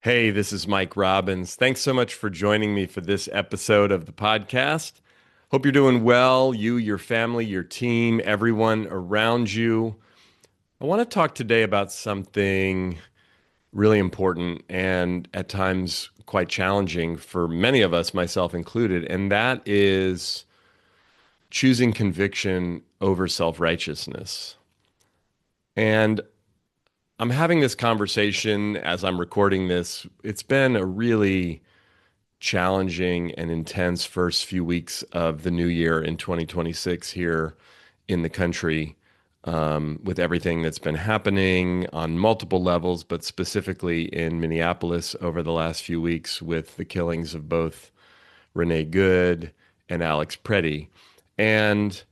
Hey, this is Mike Robbins. Thanks so much for joining me for this episode of the podcast. Hope you're doing well, you, your family, your team, everyone around you. I want to talk today about something really important and at times quite challenging for many of us, myself included, and that is choosing conviction over self-righteousness. And I'm having this conversation as I'm recording this. It's been a really challenging and intense first few weeks of the new year in 2026 here in the country, with everything that's been happening on multiple levels, but specifically in Minneapolis over the last few weeks with the killings of both Renee Good and Alex Preddy. And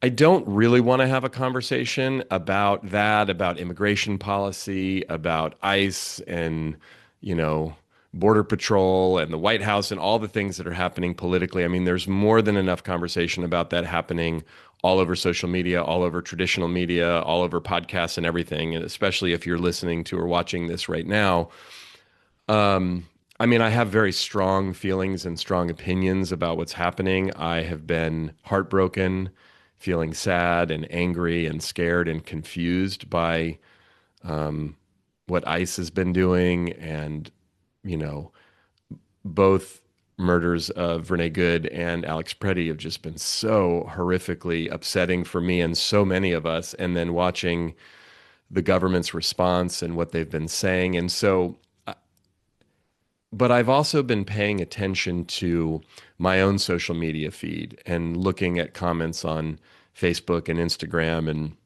I don't really want to have a conversation about that, about immigration policy, about ICE and, you know, Border Patrol and the White House and all the things that are happening politically. I mean, there's more than enough conversation about that happening all over social media, all over traditional media, all over podcasts and everything, and especially if you're listening to or watching this right now. I mean, I have very strong feelings and strong opinions about what's happening. I have been heartbroken, feeling sad and angry and scared and confused by what ICE has been doing. And, you know, both murders of Renee Good and Alex Preddy have just been so horrifically upsetting for me and so many of us. And then watching the government's response and what they've been saying. And so, but I've also been paying attention to my own social media feed and looking at comments on Facebook and Instagram and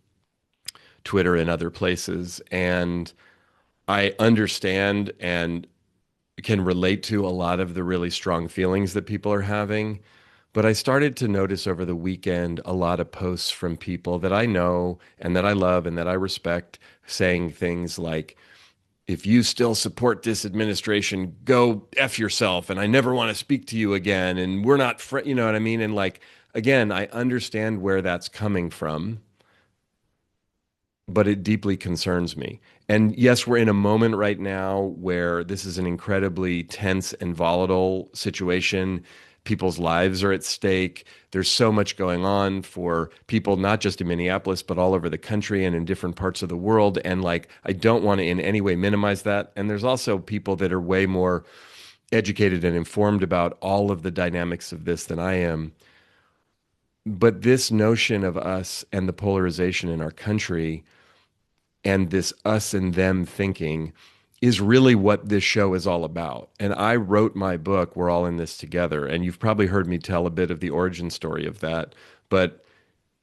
Twitter and other places. And I understand and can relate to a lot of the really strong feelings that people are having. But I started to notice over the weekend a lot of posts from people that I know and that I love and that I respect saying things like, if you still support this administration, go F yourself. And I never want to speak to you again. And we're not, you know what I mean? And like, again, I understand where that's coming from, but it deeply concerns me. And yes, we're in a moment right now where this is an incredibly tense and volatile situation. People's lives are at stake. There's so much going on for people, not just in Minneapolis, but all over the country and in different parts of the world. And like, I don't want to in any way minimize that. And there's also people that are way more educated and informed about all of the dynamics of this than I am. But this notion of us and the polarization in our country and this us and them thinking is really what this show is all about. And I wrote my book, We're All in This Together. And you've probably heard me tell a bit of the origin story of that. But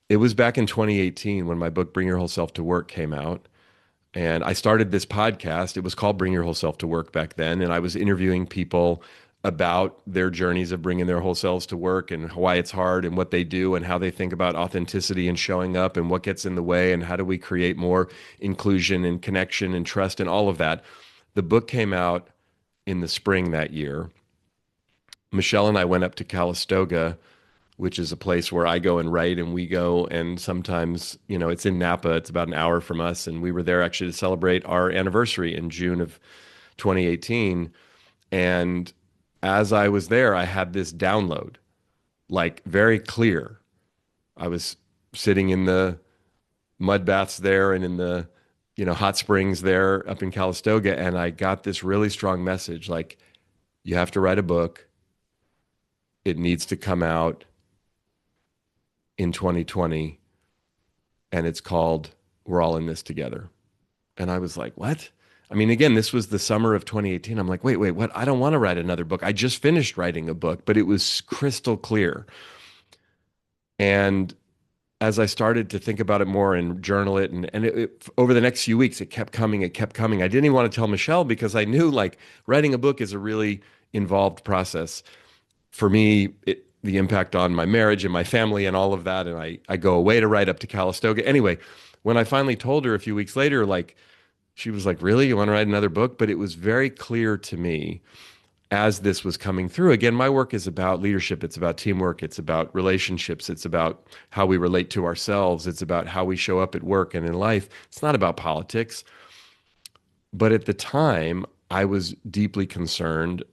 it was back in 2018 when my book, Bring Your Whole Self to Work, came out. And I started this podcast. It was called Bring Your Whole Self to Work back then. And I was interviewing people about their journeys of bringing their whole selves to work and why it's hard and what they do and how they think about authenticity and showing up and what gets in the way and how do we create more inclusion and connection and trust and all of that. The book came out in the spring that year. Michelle and I went up to Calistoga, which is a place where I go and write, and we go and sometimes, you know, it's in Napa, it's about an hour from us, and we were there actually to celebrate our anniversary in June of 2018. And as I was there, I had this download, like very clear. I was sitting in the mud baths there and in the, hot springs there up in Calistoga, and I got this really strong message like, you have to write a book. It needs to come out in 2020, and it's called We're All in This Together. And I was like, what? I mean, again, this was the summer of 2018. I'm like, wait, what? I don't want to write another book. I just finished writing a book, but it was crystal clear. And as I started to think about it more and journal it, over the next few weeks, it kept coming, it kept coming. I didn't even want to tell Michelle because I knew like writing a book is a really involved process. For me, the impact on my marriage and my family and all of that. And I go away to write up to Calistoga. Anyway, when I finally told her a few weeks later, like, she was like, really? You want to write another book? But it was very clear to me as this was coming through. Again, my work is about leadership. It's about teamwork. It's about relationships. It's about how we relate to ourselves. It's about how we show up at work and in life. It's not about politics. But at the time, I was deeply concerned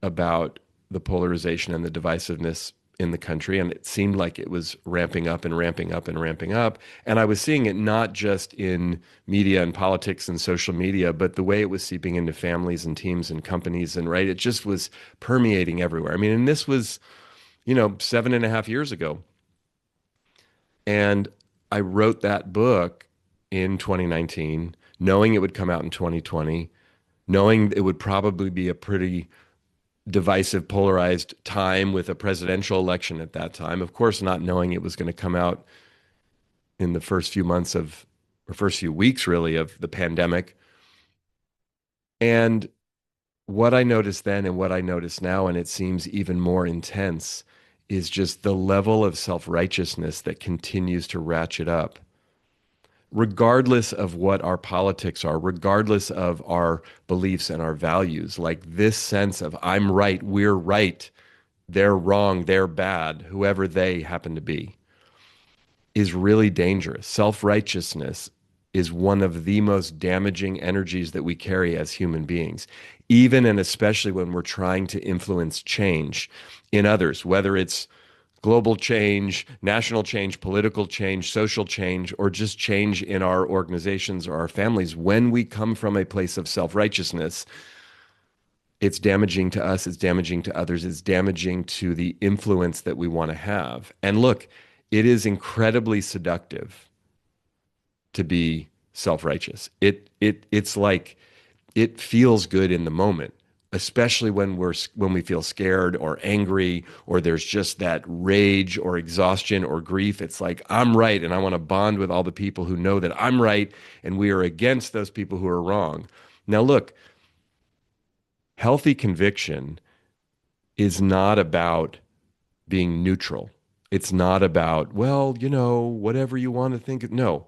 about the polarization and the divisiveness in the country. And it seemed like it was ramping up and ramping up and ramping up. And I was seeing it not just in media and politics and social media, but the way it was seeping into families and teams and companies. And right, it just was permeating everywhere. I mean, and this was, 7.5 years ago. And I wrote that book in 2019, knowing it would come out in 2020, knowing it would probably be a pretty divisive, polarized time with a presidential election at that time. Of course, not knowing it was going to come out in the first few months of, or first few weeks really, of the pandemic. And what I noticed then and what I notice now, and it seems even more intense, is just the level of self-righteousness that continues to ratchet up. Regardless of what our politics are, regardless of our beliefs and our values, like this sense of I'm right, we're right, they're wrong, they're bad, whoever they happen to be, is really dangerous. Self-righteousness is one of the most damaging energies that we carry as human beings, even and especially when we're trying to influence change in others, whether it's global change, national change, political change, social change, or just change in our organizations or our families. When we come from a place of self-righteousness, it's damaging to us, it's damaging to others, it's damaging to the influence that we want to have. And look, it is incredibly seductive to be self-righteous. It's like it feels good in the moment, especially when we feel scared or angry or there's just that rage or exhaustion or grief. It's like I'm right and I want to bond with all the people who know that I'm right and we are against those people who are wrong. Now look, healthy conviction is not about being neutral. It's not about, well, whatever you want to think. No.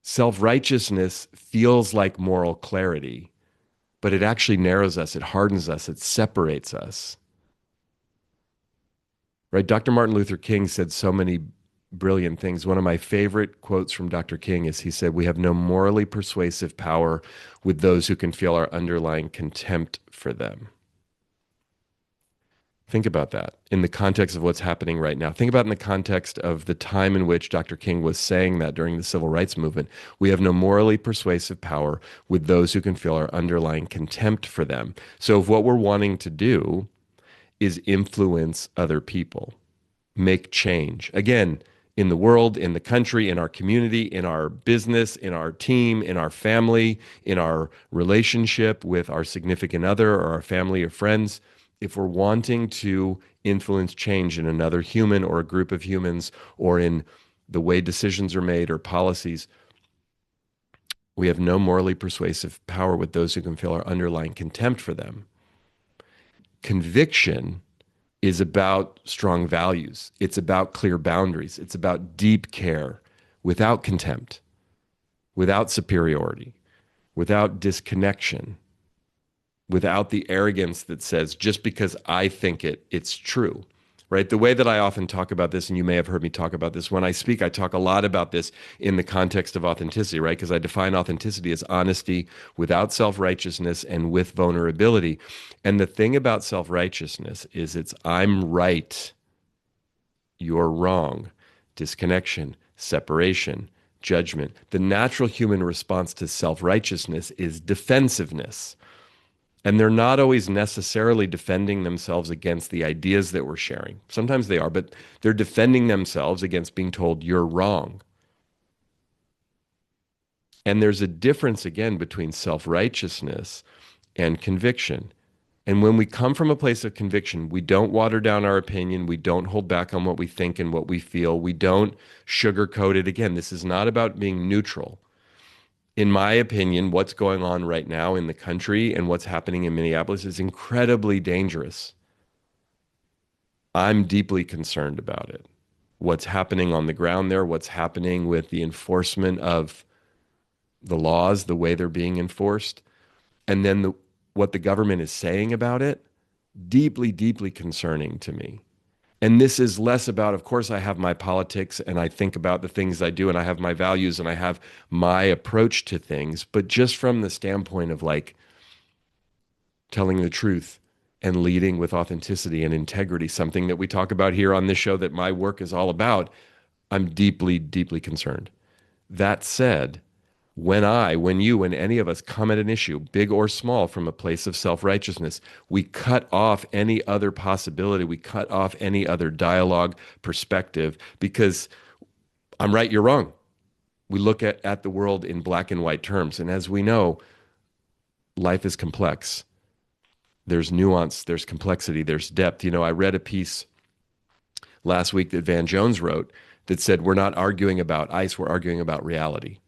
Self-righteousness feels like moral clarity, but it actually narrows us, it hardens us, it separates us. Right? Dr. Martin Luther King said so many brilliant things. One of my favorite quotes from Dr. King is he said, "We have no morally persuasive power with those who can feel our underlying contempt for them." Think about that in the context of what's happening right now. Think about in the context of the time in which Dr. King was saying that during the civil rights movement. We have no morally persuasive power with those who can feel our underlying contempt for them. So if what we're wanting to do is influence other people, make change, again, in the world, in the country, in our community, in our business, in our team, in our family, in our relationship with our significant other or our family or friends, if we're wanting to influence change in another human or a group of humans or in the way decisions are made or policies, we have no morally persuasive power with those who can feel our underlying contempt for them. Conviction is about strong values. It's about clear boundaries. It's about deep care without contempt, without superiority, without disconnection, without the arrogance that says, just because I think it, it's true, right? The way that I often talk about this, and you may have heard me talk about this, when I speak, I talk a lot about this in the context of authenticity, right? Because I define authenticity as honesty without self-righteousness and with vulnerability. And the thing about self-righteousness is it's I'm right, you're wrong, disconnection, separation, judgment. The natural human response to self-righteousness is defensiveness. And they're not always necessarily defending themselves against the ideas that we're sharing. Sometimes they are, but they're defending themselves against being told you're wrong. And there's a difference, again, between self-righteousness and conviction. And when we come from a place of conviction, we don't water down our opinion. We don't hold back on what we think and what we feel. We don't sugarcoat it. Again, this is not about being neutral. In my opinion, what's going on right now in the country and what's happening in Minneapolis is incredibly dangerous. I'm deeply concerned about it. What's happening on the ground there, what's happening with the enforcement of the laws, the way they're being enforced, and then what the government is saying about it, deeply, deeply concerning to me. And this is less about, of course, I have my politics and I think about the things I do and I have my values and I have my approach to things, but just from the standpoint of like telling the truth and leading with authenticity and integrity, something that we talk about here on this show that my work is all about, I'm deeply, deeply concerned. That said, when any of us come at an issue, big or small, from a place of self righteousness, we cut off any other possibility. We cut off any other dialogue, perspective, because I'm right, you're wrong. We look at the world in black and white terms. And as we know, life is complex. There's nuance, there's complexity, there's depth. I read a piece last week that Van Jones wrote that said, we're not arguing about ice, we're arguing about reality.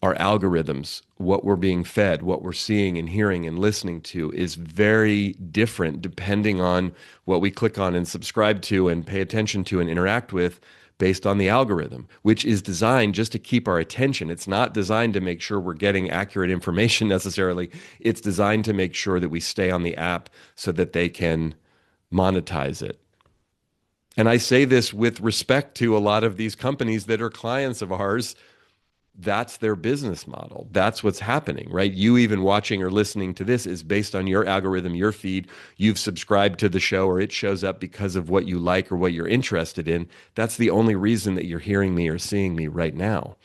Our algorithms, what we're being fed, what we're seeing and hearing and listening to is very different depending on what we click on and subscribe to and pay attention to and interact with based on the algorithm, which is designed just to keep our attention. It's not designed to make sure we're getting accurate information necessarily. It's designed to make sure that we stay on the app so that they can monetize it. And I say this with respect to a lot of these companies that are clients of ours. That's their business model. That's what's happening, right? You even watching or listening to this is based on your algorithm, your feed. You've subscribed to the show or it shows up because of what you like or what you're interested in. That's the only reason that you're hearing me or seeing me right now.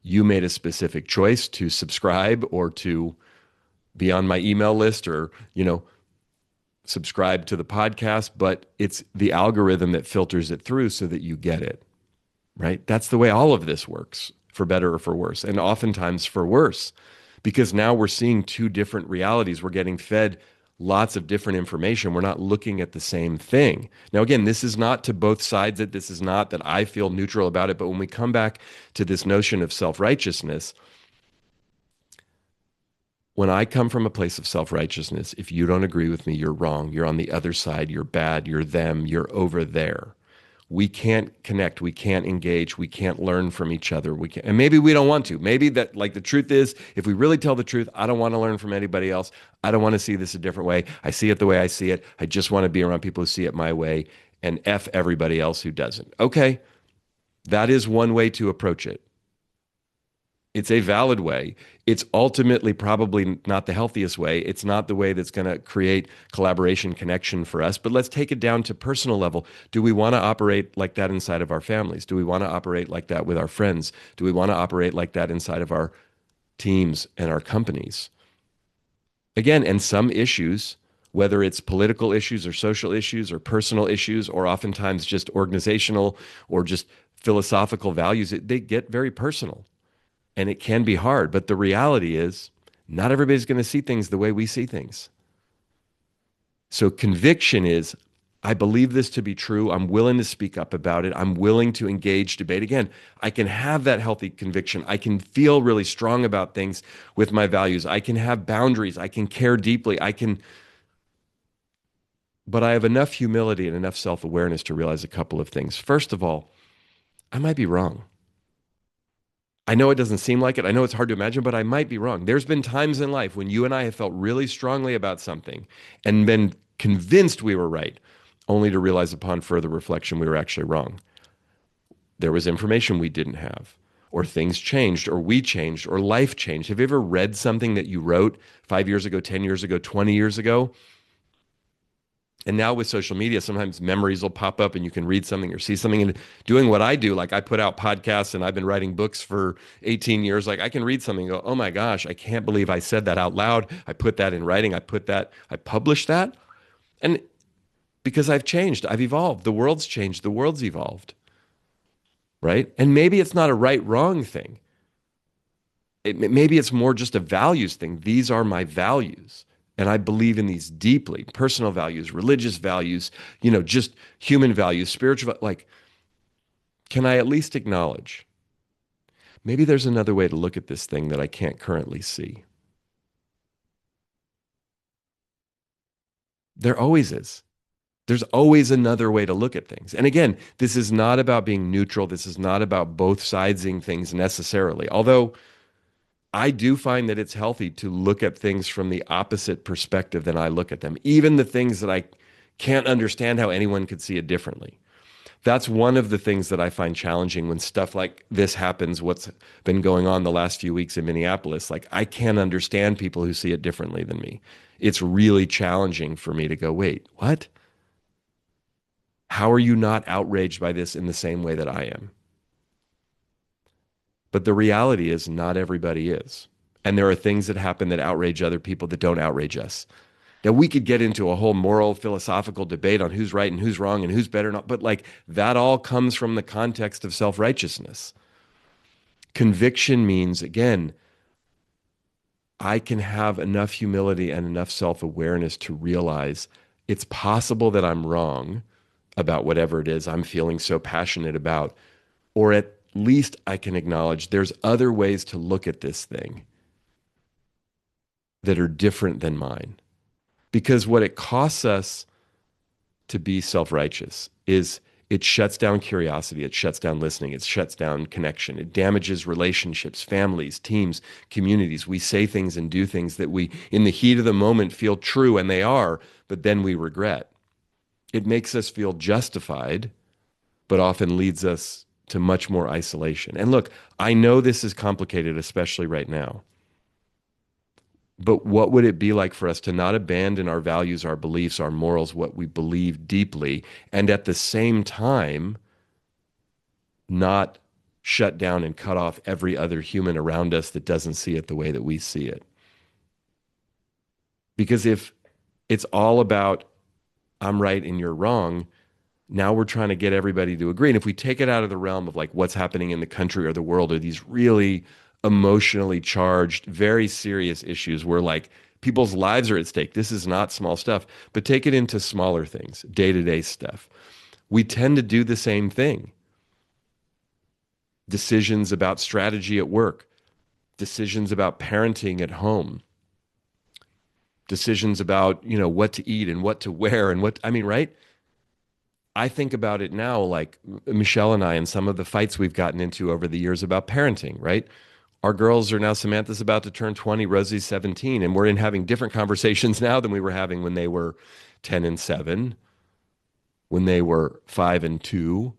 You made a specific choice to subscribe or to be on my email list or, subscribe to the podcast, but it's the algorithm that filters it through so that you get it, right? That's the way all of this works, for better or for worse, and oftentimes for worse, because now we're seeing two different realities. We're getting fed lots of different information. We're not looking at the same thing. Now, again, this is not to both sides. This is not that I feel neutral about it, but when we come back to this notion of self-righteousness, when I come from a place of self-righteousness, if you don't agree with me, you're wrong. You're on the other side. You're bad. You're them. You're over there. We can't connect. We can't engage. We can't learn from each other. We can't, and maybe we don't want to. Maybe that, like, the truth is, if we really tell the truth, I don't want to learn from anybody else. I don't want to see this a different way. I see it the way I see it. I just want to be around people who see it my way and F everybody else who doesn't. Okay, that is one way to approach it. It's a valid way. It's ultimately probably not the healthiest way. It's not the way that's going to create collaboration, connection for us. But let's take it down to personal level. Do we want to operate like that inside of our families? Do we want to operate like that with our friends? Do we want to operate like that inside of our teams and our companies? Again, and some issues, whether it's political issues or social issues or personal issues, or oftentimes just organizational or just philosophical values, they get very personal. And it can be hard, but the reality is not everybody's going to see things the way we see things. So conviction is, I believe this to be true. I'm willing to speak up about it. I'm willing to engage debate. Again, I can have that healthy conviction. I can feel really strong about things with my values. I can have boundaries. I can care deeply. But I have enough humility and enough self-awareness to realize a couple of things. First of all, I might be wrong. I know it doesn't seem like it. I know it's hard to imagine, but I might be wrong. There's been times in life when you and I have felt really strongly about something and been convinced we were right, only to realize upon further reflection we were actually wrong. There was information we didn't have, or things changed, or we changed, or life changed. Have you ever read something that you wrote 5 years ago, 10 years ago, 20 years ago? And now with social media, sometimes memories will pop up and you can read something or see something. And doing what I do, like I put out podcasts and I've been writing books for 18 years. Like I can read something and go, oh my gosh, I can't believe I said that out loud. I put that in writing. I published that. And because I've changed, I've evolved. The world's changed. The world's evolved. Right? And maybe it's not a right, wrong thing. Maybe it's more just a values thing. These are my values. And I believe in these deeply, personal values, religious values, just human values, spiritual. Like, can I at least acknowledge maybe there's another way to look at this thing that I can't currently see? There always is. There's always another way to look at things. And again, this is not about being neutral. This is not about both sidesing things necessarily. Although I do find that it's healthy to look at things from the opposite perspective than I look at them. Even the things that I Can't understand how anyone could see it differently. That's one of the things that I find challenging when stuff like this happens, what's been going on the last few weeks in Minneapolis. Like, I can't understand people who see it differently than me. It's really challenging for me to go, wait, what? How are you not outraged by this in the same way that I am? But the reality is, not everybody is. And there are things that happen that outrage other people that don't outrage us. Now, we could get into a whole moral, philosophical debate on who's right and who's wrong and who's better, not, but like that all comes from the context of self-righteousness. Conviction means, again, I can have enough humility and enough self-awareness to realize it's possible that I'm wrong about whatever it is I'm feeling so passionate about, or at least I can acknowledge there's other ways to look at this thing that are different than mine. Because what it costs us to be self-righteous is it shuts down curiosity, it shuts down listening, it shuts down connection, it damages relationships, families, teams, communities. We say things and do things that we, in the heat of the moment, feel true, and they are, but then we regret. It makes us feel justified, but often leads us to much more isolation. And look, I know this is complicated, especially right now. But what would it be like for us to not abandon our values, our beliefs, our morals, what we believe deeply, and at the same time, not shut down and cut off every other human around us that doesn't see it the way that we see it? Because if it's all about I'm right and you're wrong, now we're trying to get everybody to agree. And if we take it out of the realm of like what's happening in the country or the world, or these really emotionally charged, very serious issues where like people's lives are at stake. This is not small stuff, but take it into smaller things, day-to-day stuff. We tend to do the same thing. Decisions about strategy at work, decisions about parenting at home, decisions about, what to eat and what to wear and right? I think about it now, like Michelle and I, and some of the fights we've gotten into over the years about parenting, right? Our girls are now, Samantha's about to turn 20, Rosie's 17, and we're in having different conversations now than we were having when they were 10 and 7, when they were 5 and 2.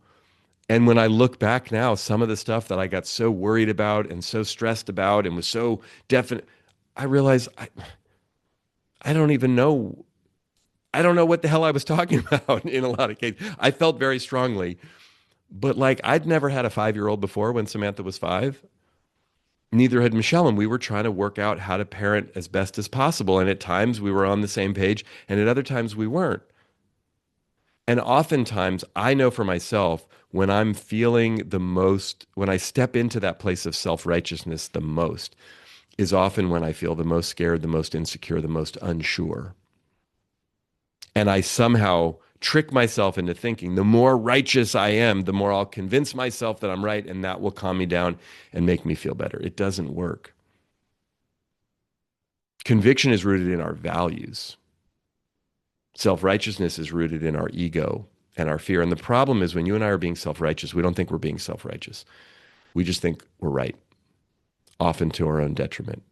And when I look back now, some of the stuff that I got so worried about and so stressed about and was so definite, I realize I don't even know. I don't know what the hell I was talking about in a lot of cases. I felt very strongly, but like I'd never had a 5-year-old before when Samantha was 5. Neither had Michelle, and we were trying to work out how to parent as best as possible. And at times we were on the same page, and at other times we weren't. And oftentimes, I know for myself, when I'm feeling the most, when I step into that place of self-righteousness the most, is often when I feel the most scared, the most insecure, the most unsure. And I somehow trick myself into thinking the more righteous I am, the more I'll convince myself that I'm right, and that will calm me down and make me feel better. It doesn't work. Conviction is rooted in our values. Self-righteousness is rooted in our ego and our fear. And the problem is when you and I are being self-righteous, we don't think we're being self-righteous. We just think we're right, often to our own detriment.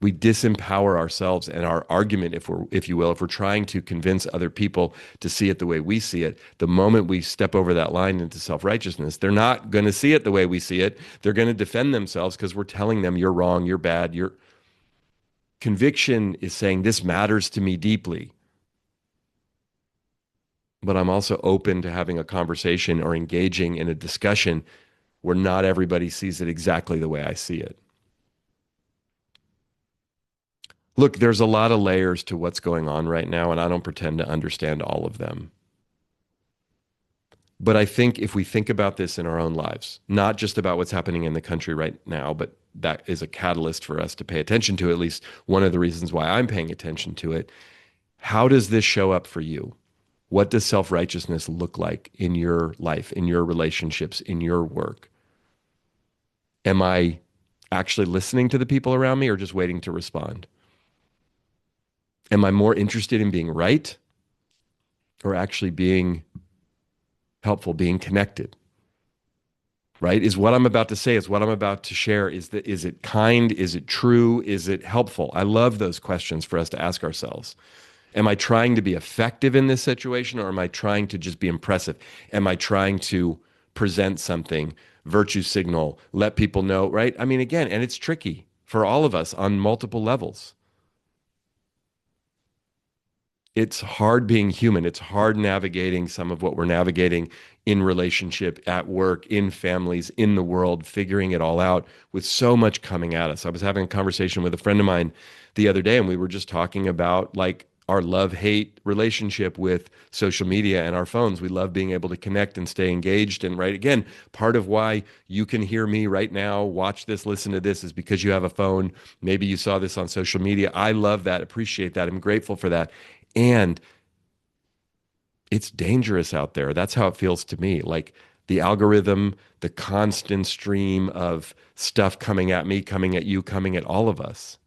We disempower ourselves and our argument, if you will, if we're trying to convince other people to see it the way we see it. The moment we step over that line into self-righteousness, they're not going to see it the way we see it. They're going to defend themselves because we're telling them you're wrong, you're bad. Conviction is saying this matters to me deeply, but I'm also open to having a conversation or engaging in a discussion where not everybody sees it exactly the way I see it. Look, there's a lot of layers to what's going on right now, and I don't pretend to understand all of them. But I think if we think about this in our own lives, not just about what's happening in the country right now, but that is a catalyst for us to pay attention to, at least one of the reasons why I'm paying attention to it. How does this show up for you? What does self-righteousness look like in your life, in your relationships, in your work? Am I actually listening to the people around me or just waiting to respond? Am I more interested in being right or actually being helpful, being connected? Right? Is what I'm about to say, is what I'm about to share, is it kind? Is it true? Is it helpful? I love those questions for us to ask ourselves. Am I trying to be effective in this situation, or am I trying to just be impressive? Am I trying to present something, virtue signal, let people know, right? I mean, again, and it's tricky for all of us on multiple levels. It's hard being human. It's hard navigating some of what we're navigating in relationship, at work, in families, in the world, figuring it all out with so much coming at us. I was having a conversation with a friend of mine the other day, and we were just talking about like our love-hate relationship with social media and our phones. We love being able to connect and stay engaged. And right, again, part of why you can hear me right now, watch this, listen to this is because you have a phone. Maybe you saw this on social media. I love that, appreciate that. I'm grateful for that. And it's dangerous out there. That's how it feels to me. Like the algorithm, the constant stream of stuff coming at me, coming at you, coming at all of us.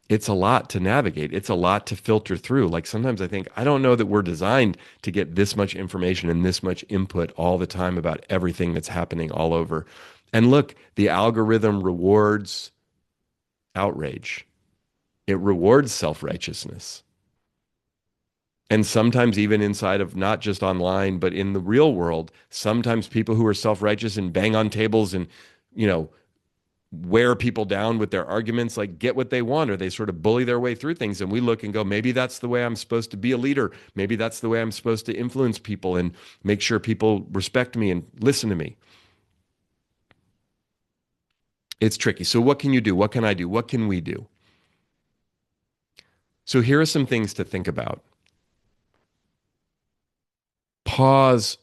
It's a lot to navigate. It's a lot to filter through. Like sometimes I think, I don't know that we're designed to get this much information and this much input all the time about everything that's happening all over. And look, the algorithm rewards outrage, it rewards self righteousness. And sometimes, even inside of not just online, but in the real world, sometimes people who are self righteous and bang on tables and, you know, wear people down with their arguments, like get what they want, or they sort of bully their way through things. And we look and go, maybe that's the way I'm supposed to be a leader. Maybe that's the way I'm supposed to influence people and make sure people respect me and listen to me. It's tricky. So, what can you do? What can I do? What can we do? So, here are some things to think about. Pause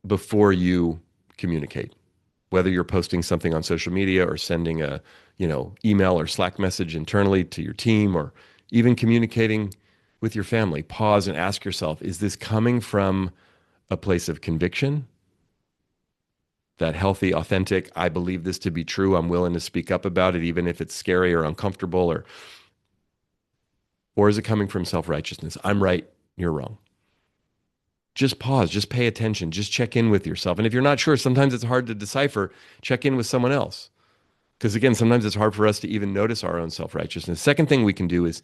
before you communicate, whether you're posting something on social media or sending a, email or Slack message internally to your team, or even communicating with your family. Pause and ask yourself, is this coming from a place of conviction? That healthy, authentic, I believe this to be true. I'm willing to speak up about it, even if it's scary or uncomfortable, or is it coming from self-righteousness? I'm right, you're wrong. Just pause, just pay attention, just check in with yourself. And if you're not sure, sometimes it's hard to decipher, check in with someone else. Because again, sometimes it's hard for us to even notice our own self-righteousness. Second thing we can do is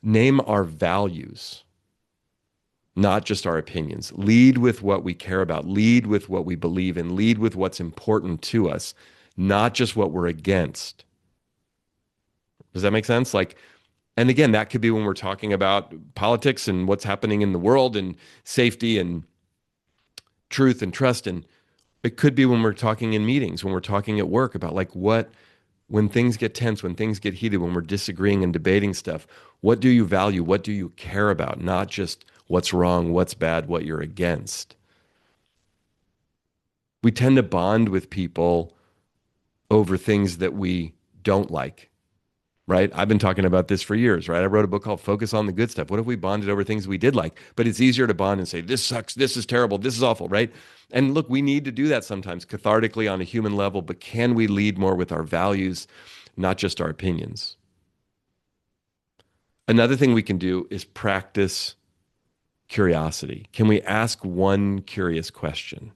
name our values, not just our opinions. Lead with what we care about, lead with what we believe in, lead with what's important to us, not just what we're against. Does that make sense? Like, and again, that could be when we're talking about politics and what's happening in the world and safety and truth and trust. And it could be when we're talking in meetings, when we're talking at work about like when things get tense, when things get heated, when we're disagreeing and debating stuff, what do you value? What do you care about? Not just what's wrong, what's bad, what you're against. We tend to bond with people over things that we don't like, right? I've been talking about this for years, right? I wrote a book called Focus on the Good Stuff. What if we bonded over things we did like? But it's easier to bond and say, this sucks, this is terrible, this is awful, right? And look, we need to do that sometimes cathartically on a human level, but can we lead more with our values, not just our opinions? Another thing we can do is practice curiosity. Can we ask one curious question?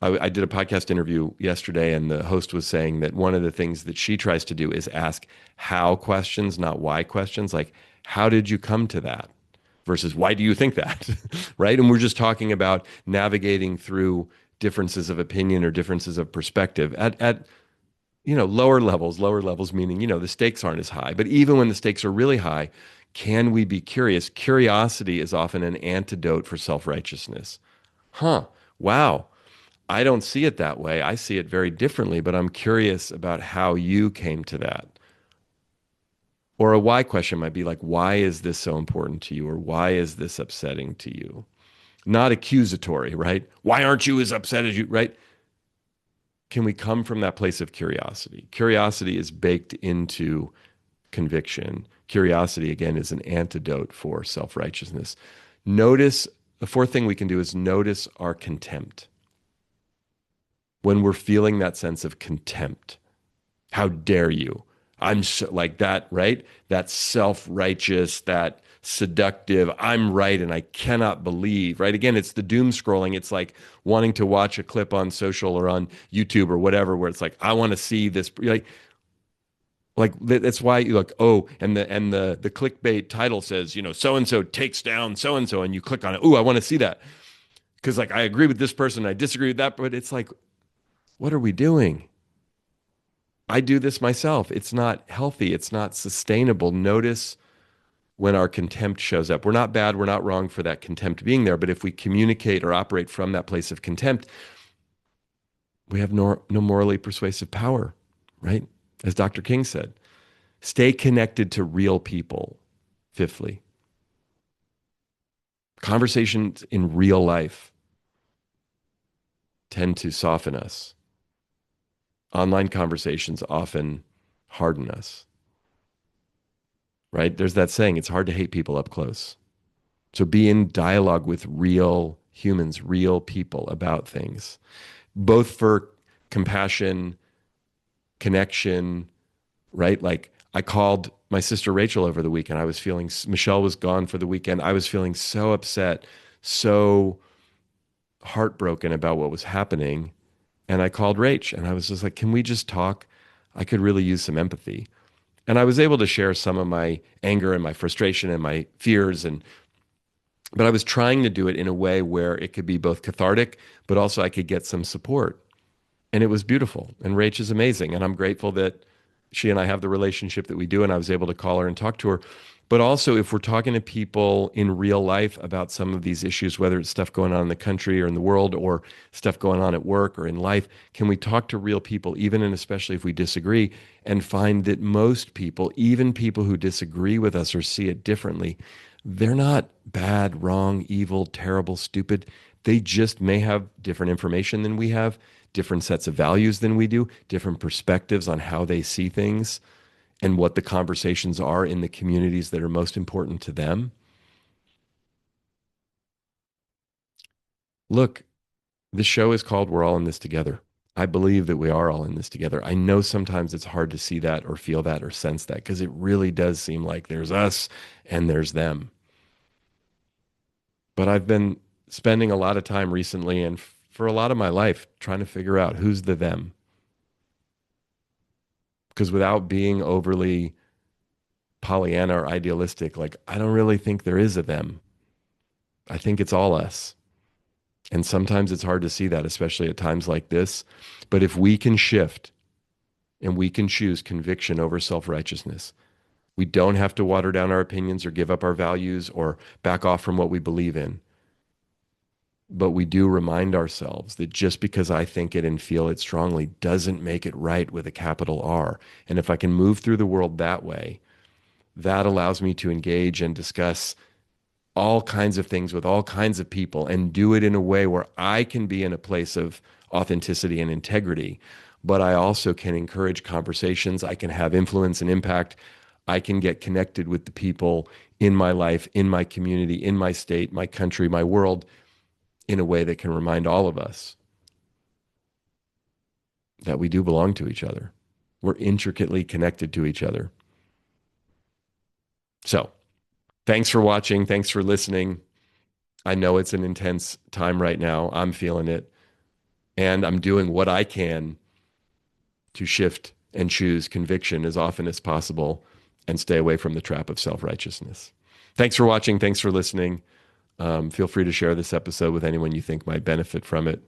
I did a podcast interview yesterday, and the host was saying that one of the things that she tries to do is ask how questions, not why questions. Like, how did you come to that? Versus why do you think that? Right? And we're just talking about navigating through differences of opinion or differences of perspective at lower levels meaning, the stakes aren't as high. But even when the stakes are really high, can we be curious? Curiosity is often an antidote for self-righteousness. Huh. Wow. I don't see it that way. I see it very differently, but I'm curious about how you came to that. Or a why question might be like, why is this so important to you? Or why is this upsetting to you? Not accusatory, right? Why aren't you as upset as you, right? Can we come from that place of curiosity? Curiosity is baked into conviction. Curiosity, again, is an antidote for self-righteousness. Notice, the fourth thing we can do is notice our contempt. When we're feeling that sense of contempt, how dare you? I'm so, like that, right? That self-righteous, that seductive, I'm right and I cannot believe, right? Again, it's the doom scrolling. It's like wanting to watch a clip on social or on YouTube or whatever, where it's like, I want to see this. Like, Like that's why you look, oh, and the clickbait title says, so and so takes down so and so, and you click on it. Oh, I want to see that because like I agree with this person, I disagree with that, but it's like, what are we doing? I do this myself. It's not healthy. It's not sustainable. Notice when our contempt shows up. We're not bad. We're not wrong for that contempt being there. But if we communicate or operate from that place of contempt, we have no morally persuasive power, right? As Dr. King said, stay connected to real people. Fifthly, conversations in real life tend to soften us. Online conversations often harden us, right? There's that saying, it's hard to hate people up close. So be in dialogue with real humans, real people about things, both for compassion, connection, right? Like I called my sister Rachel over the weekend. I was feeling, Michelle was gone for the weekend. I was feeling so upset, so heartbroken about what was happening. And I called Rach and I was just like, can we just talk? I could really use some empathy. And I was able to share some of my anger and my frustration and my fears but I was trying to do it in a way where it could be both cathartic, but also I could get some support. And it was beautiful. And Rach is amazing. And I'm grateful that she and I have the relationship that we do. And I was able to call her and talk to her. But also, if we're talking to people in real life about some of these issues, whether it's stuff going on in the country or in the world or stuff going on at work or in life, can we talk to real people, even and especially if we disagree, and find that most people, even people who disagree with us or see it differently, they're not bad, wrong, evil, terrible, stupid. They just may have different information than we have, different sets of values than we do, different perspectives on how they see things and what the conversations are in the communities that are most important to them. Look, the show is called We're All in This Together. I believe that we are all in this together. I know sometimes it's hard to see that or feel that or sense that because it really does seem like there's us and there's them. But I've been spending a lot of time recently and for a lot of my life trying to figure out who's the them. Because without being overly Pollyanna or idealistic, like I don't really think there is a them. I think it's all us. And sometimes it's hard to see that, especially at times like this. But if we can shift and we can choose conviction over self righteousness, we don't have to water down our opinions or give up our values or back off from what we believe in. But we do remind ourselves that just because I think it and feel it strongly doesn't make it right with a capital R. And if I can move through the world that way, that allows me to engage and discuss all kinds of things with all kinds of people and do it in a way where I can be in a place of authenticity and integrity, but I also can encourage conversations. I can have influence and impact. I can get connected with the people in my life, in my community, in my state, my country, my world in a way that can remind all of us that we do belong to each other. We're intricately connected to each other. So, thanks for watching. Thanks for listening. I know it's an intense time right now. I'm feeling it. And I'm doing what I can to shift and choose conviction as often as possible and stay away from the trap of self righteousness. Thanks for watching. Thanks for listening. Feel free to share this episode with anyone you think might benefit from it.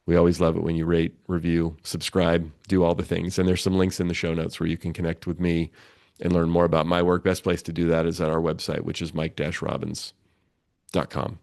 We always love it when you rate, review, subscribe, do all the things. And there's some links in the show notes where you can connect with me and learn more about my work. Best place to do that is at our website, which is mike-robbins.com.